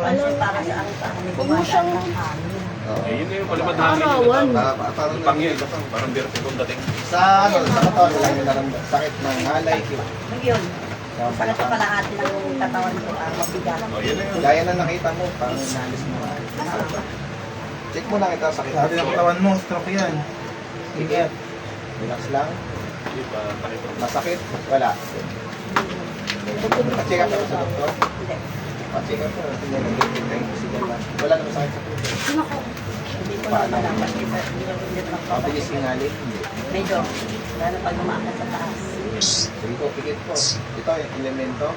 Para sa ang Huwag mo siyang Yun na yung palibad hangin. arawan. Parang Pangil, parang vertigo dating. sa katawan lang yung naramdaman. Sakit ng halay. Yun. Sakit sa kalahati ng katawan ko. Mabigat. Yun na yun. Gaya na nakita mo, parang inalis mo. Check mo na kita, sakit. Sabi ng katawan mo, stroke yan. Sige. Relax lang. Hindi pa takip. Masakit? Wala. Pa-check up ako sa doktor. Hindi. Pa-check up ako. Wala naman sakit sa puso. Hindi ko na malaman. Hindi ko Mabilis singali? Hindi. medyo. Lalo pag umaakit sa taas. Sige ko, pikit ko. Ito yung elemento.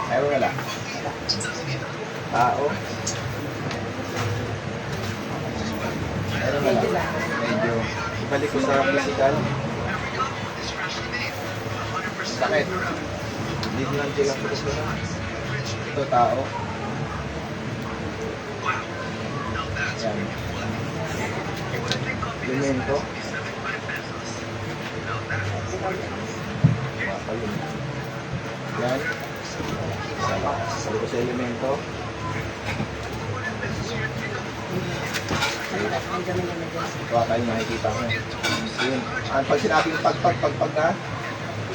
Ayaw wala. Tao. Ayaw wala. Medyo. Ibalik ko sa physical. Sakit. Hindi lang sila po gusto na. Ito tao. Yan. Elemento. Mapalun. Yan. Sabi ko sa elemento. Ito ata yung makikita ko. Yun. Pag sinabing pagpag na,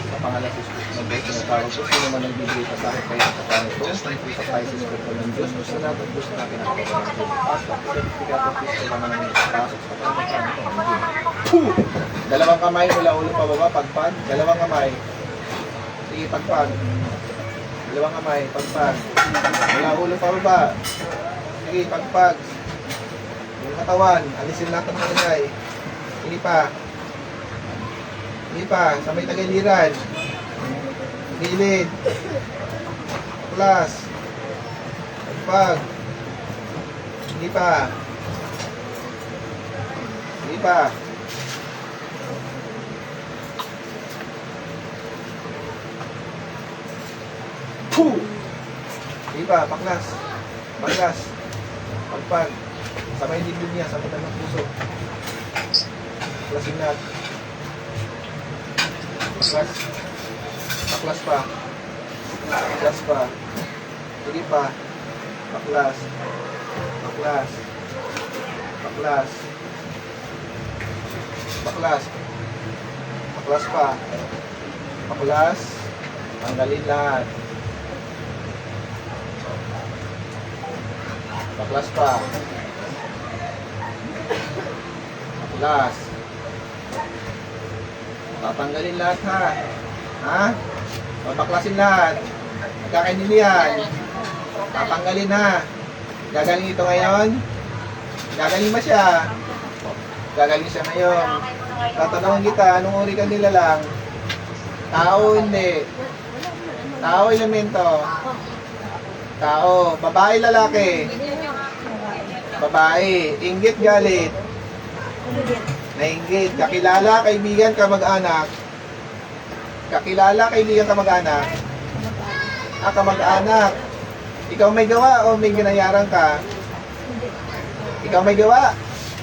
sa pangalan sa Isus, tinatawag ko, sino man nagbibigay pa sa akin kayo sa pangalan ko, sa sacrifices ko ng Diyos, gusto natin natin ang kapatid ng pastor, pinagpigatan ko sa mga pasok sa pangalan ko. Dalawang kamay mula ulo pababa, pagpag. Dalawang kamay. Sige, pagpag. Dalawang kamay, pagpag. Mula ulo pababa. Sige, pagpag. Yung katawan, alisin natin ang kalagay. Hindi pa. Hindi pa. Sa may tagaliran. Gilid. Plus. Pagpag. Hindi pa. Hindi pa. Puh! Hindi pa. Paklas. Paklas. Pagpag. Sa may dibdib niya. Sa may ng puso. Paklasin natin. Paklas. Paklas pa. Paklas pa. Sige pa. Paklas. Paklas. Paklas. Paklas. Paklas pa. Paklas. Tanggalin lahat. Paklas pa. Paklas. Tatanggalin lahat ha. Ha? Papaklasin lahat. Magkakainin yan. Tatanggalin ha. Gagaling ito ngayon. Gagaling ba siya? Gagaling siya ngayon. Tatanungin kita, anong uri ka nila lang? Tao, hindi. Tao, elemento. Tao. Babae, lalaki. Babae. Inggit, galit. Nainggit. Kakilala, kaibigan, kamag-anak. Kakilala, kaibigan, kamag-anak. Kamag-anak. Ikaw may gawa o may binayaran ka? Ikaw may gawa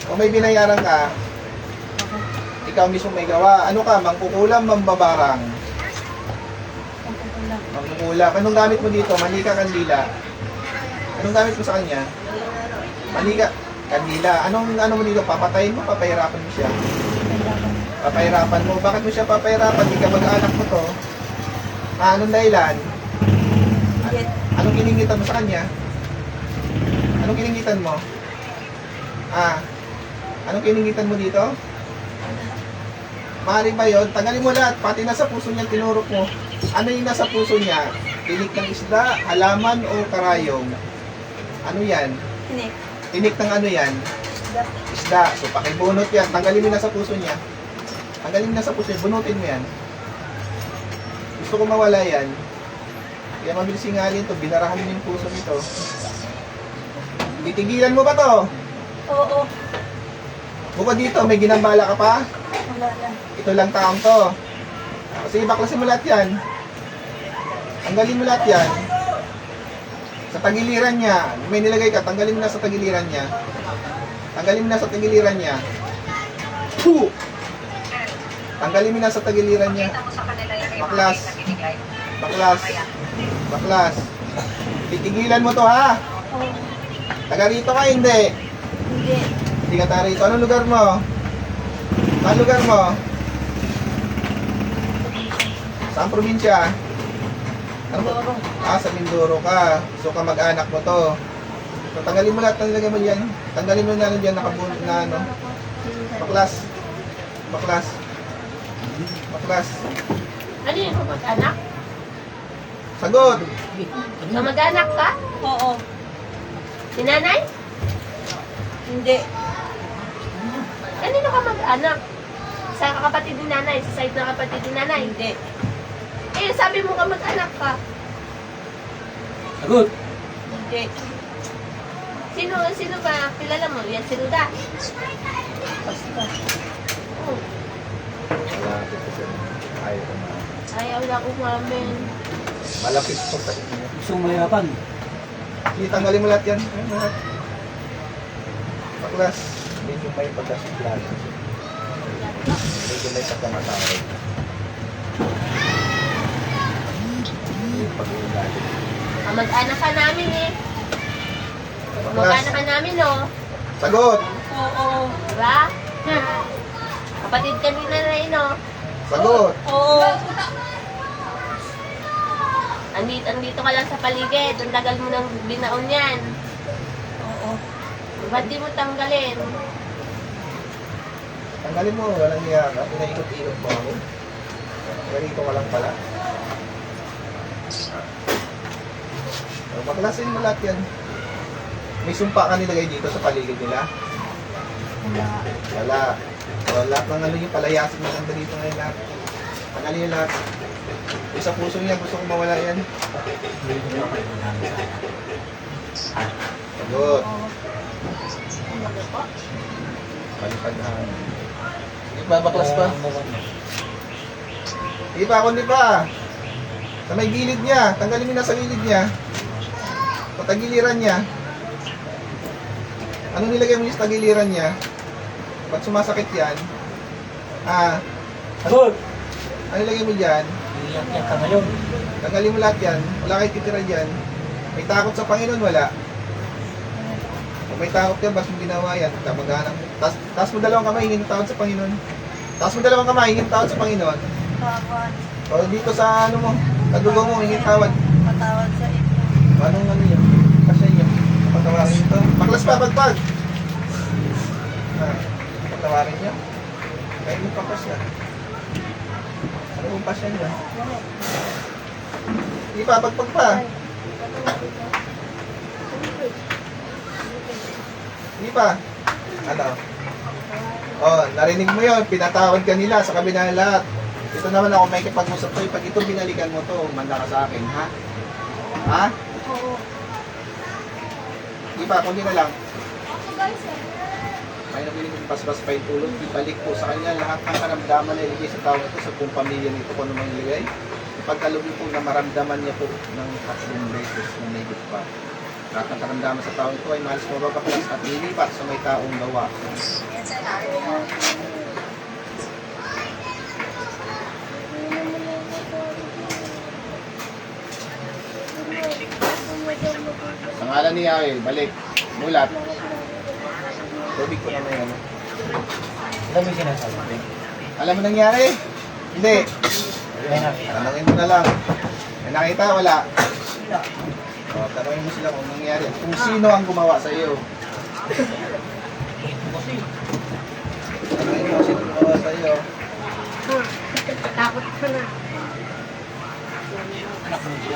o may binayaran ka? Ikaw mismo may gawa. Ano ka? Mangkukulam, mambabarang? Mangkukulam. Anong gamit mo dito? Manika, kandila. Anong gamit mo sa kanya? Manika, kandila. Anong ano mo dito? Papatayin mo? Papahirapan mo siya? Papahirapan mo? Bakit mo siya papahirapan? Hindi ka mag-anak mo to. Anong dahilan? Anong kiningitan mo sa kanya? Anong kiningitan mo? Anong kiningitan mo dito? Maaari ba yun? Tanggalin mo lahat. Pati nasa puso niya, tinurok mo. Ano yung nasa puso niya? Tinik ng isda, halaman, o karayong? Ano yan? Tinik. Tinik ng ano yan? Isda. So, pakibunot yan. Tanggalin mo na sa puso niya. Tanggalin mo na sa puso niya. Bunutin mo yan. Gusto ko mawala yan. Kaya mabilis singalin to. Binarahan mo yung puso nito. Titigilan mo ba to? Oo. Bukod dito, may ginambala ka pa? Wala lang. Ito lang taong to. Sige, baklasin mo lahat yan. Tanggalin mo lahat yan. Sa tagiliran niya, may nilagay ka, tanggalin mo na sa tagiliran niya. Tanggalin mo na sa tagiliran niya. Puh! Tanggalin mo na sa tagiliran niya. Baklas. Baklas. Baklas. Titigilan mo to ha. Oo. Taga rito ka, hindi. Hindi. Hindi ka taga rito. Anong lugar mo? Anong lugar mo? Saan probinsya? Ano ba? Mindoro. Sa Mindoro ka. So kamag-anak mo to. So tanggalin mo lahat ng nilagay mo diyan. Tanggalin mo na ano diyan nakabunot na ano. Baklas. Baklas. Baklas. Ano yung kamag-anak? Sagot. Kamag-anak ka? Oo. Si nanay? Hindi. Kanino ka mag-anak? Sa kapatid ni nanay? Sa side ng kapatid ni nanay? Hindi. Eh, sabi mo ka mag-anak ka. Sagot. Hindi. Sino ba? Kilala mo? Yan si Ruda. Basta. Oh, Wala kasi sir. Ayaw ko na. ayaw lang umamin. Malapit po sa inyo. Gusto mong mahirapan. Sige, tanggalin mo lahat yan. Ayun, lahat. Baklas. Medyo may pagkasiglan. Medyo may pagkamatawag. Yung pag-uugali. Kamag-anak ka namin eh. Baklas. Kamag-anak ka namin, no? Sagot. Oo. Diba? Kapatid ka ni nanay, no? Sagot. Oo. Andito ka lang sa paligid. Ang tagal mo nang binaon yan. Oo. Ba't di mo tanggalin? Tanggalin mo. Walang niya ka. Pinaikot-ikot mo ako. Ganito ka lang pala. So, baklasin mo lahat yan. May sumpa ka nilagay dito sa paligid nila? Wala. Wala. So, lahat ng ano yung palayasin mo lang dito ngayon lahat. Tanggalin yung lahat. Yung sa puso niya, gusto kong mawala yan. Sagot. Oo. Palipad na. Hindi pa, baklas pa. Hindi pa, kundi pa. Sa may gilid niya. Tanggalin mo na sa gilid niya. Sa tagiliran niya. Anong nilagay mo yung sa tagiliran niya? Ba't sumasakit yan? Sagot. Ano nilagay mo dyan? Iyak-iyak ka ngayon. Tanggalin mo lahat yan. Wala kayo titira dyan. May takot sa Panginoon, wala. Kung may takot ka, basta mo ginawa yan. Kamag-anak. Taas mo dalawang kamay, hingin ng tawad sa Panginoon. Taas mo dalawang kamay, hingin ng tawad sa Panginoon. Tawad. O dito sa ano mo, kadugo mo, hingin tawad. Patawad sa inyo. Anong ano yun? Kasi yun. Patawarin ito. Baklas pa, pagpag. Patawarin niya. Kaya yung papas na. Ano yung pasya niya? Hindi pa, pagpag pa. Hindi pa. Ano? Oh, narinig mo yun. Pinatawad ka nila sa kabila ng lahat. Ito naman ako may kipag-usap to. Pag ito binalikan mo to, manda ka sa akin, ha? Ha? Oo. Di ba? Kundi na lang. May nabiling yung paspas pa yung tulog. Ibalik po sa kanya lahat ng karamdaman na iligay sa tao ito sa buong pamilya nito kung ano man iligay. Pagkalugin po na maramdaman niya po ng 3 beses na may pa. Lahat ng karamdaman sa tao ito ay mahalis mo babaklas at nilipat sa may taong gawa. Sa ngalan ni Yahweh, balik, mulat. Tubig ko naman yan. Alam mo yung sinasabi. Alam mo nangyari? Hindi. Ayan na. Tanungin mo na lang. May nakita, wala. Wala. O, tanungin mo sila kung nangyari. Kung sino ang gumawa sa iyo. Tanungin mo sino ang gumawa sa iyo. Takot ka na. Anak mo sila.